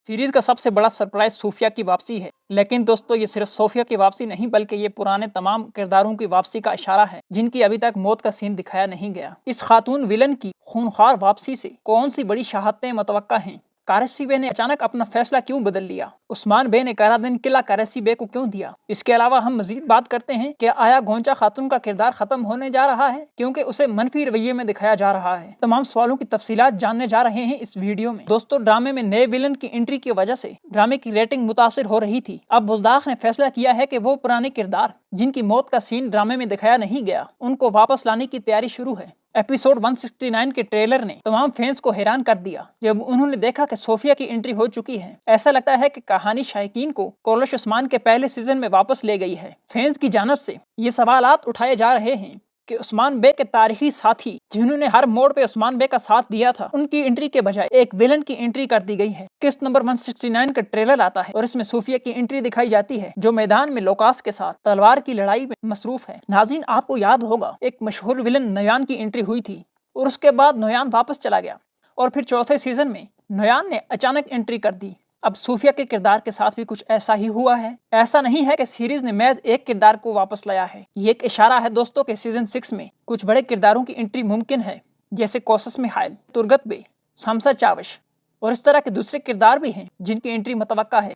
Series का सबसे बड़ा सरप्राइज सूफिया की वापसी है। लेकिन दोस्तों, ये सिर्फ सूफिया की वापसी नहीं बल्कि ये पुराने तमाम किरदारों की वापसी का इशारा है जिनकी अभी तक मौत का सीन दिखाया नहीं गया। इस खातून विलन की खूनख्वार वापसी से कौन सी बड़ी शहादतें मुतवक्का हैं? कारेसी बे ने अचानक अपना फैसला क्यों बदल लिया? उस्मान बे ने करादन किला कारेसी बे को क्यों दिया? इसके अलावा हम मजीद बात करते हैं कि आया गोंचा खातून का किरदार खत्म होने जा रहा है क्योंकि उसे मनफी रवैये में दिखाया जा रहा है। तमाम सवालों की तफसीलात जानने जा रहे हैं इस वीडियो में। दोस्तों, ड्रामे में नए विलन की एंट्री की वजह से ड्रामे की रेटिंग मुतासिर हो रही थी। अब बुज़दाख ने फैसला किया है कि वो पुराने किरदार जिनकी मौत का सीन ड्रामे में दिखाया नहीं गया उनको वापस लाने की तैयारी शुरू है। एपिसोड 169 के ट्रेलर ने तमाम फैंस को हैरान कर दिया जब उन्होंने देखा कि सोफिया की एंट्री हो चुकी है। ऐसा लगता है कि कहानी शायकीन को कोलश उस्मान के पहले सीजन में वापस ले गई है। फैंस की जानब से ये सवालात उठाए जा रहे हैं कि उस्मान बे के तारीखी साथी जिन्होंने हर मोड़ पे उस्मान बे का साथ दिया था, उनकी एंट्री के बजाय एक विलन की एंट्री कर दी गई है। किस्त नंबर 169 का ट्रेलर आता है और इसमें सूफिया की एंट्री दिखाई जाती है जो मैदान में लोकास के साथ तलवार की लड़ाई में मसरूफ है। नाज़रीन, आपको याद होगा एक मशहूर विलन नोयान की एंट्री हुई थी और उसके बाद नोयान वापस चला गया और फिर चौथे सीजन में नोयान ने अचानक एंट्री कर दी। अब सूफिया के किरदार के साथ भी कुछ ऐसा ही हुआ है। ऐसा नहीं है कि सीरीज ने महज एक किरदार को वापस लाया है। ये एक इशारा है दोस्तों कि सीजन 6 में कुछ बड़े किरदारों की एंट्री मुमकिन है, जैसे कोसस मिहाइल, तुर्गत बे, सामसा चावश और इस तरह के दूसरे किरदार भी हैं जिनकी एंट्री मुतवक्का है।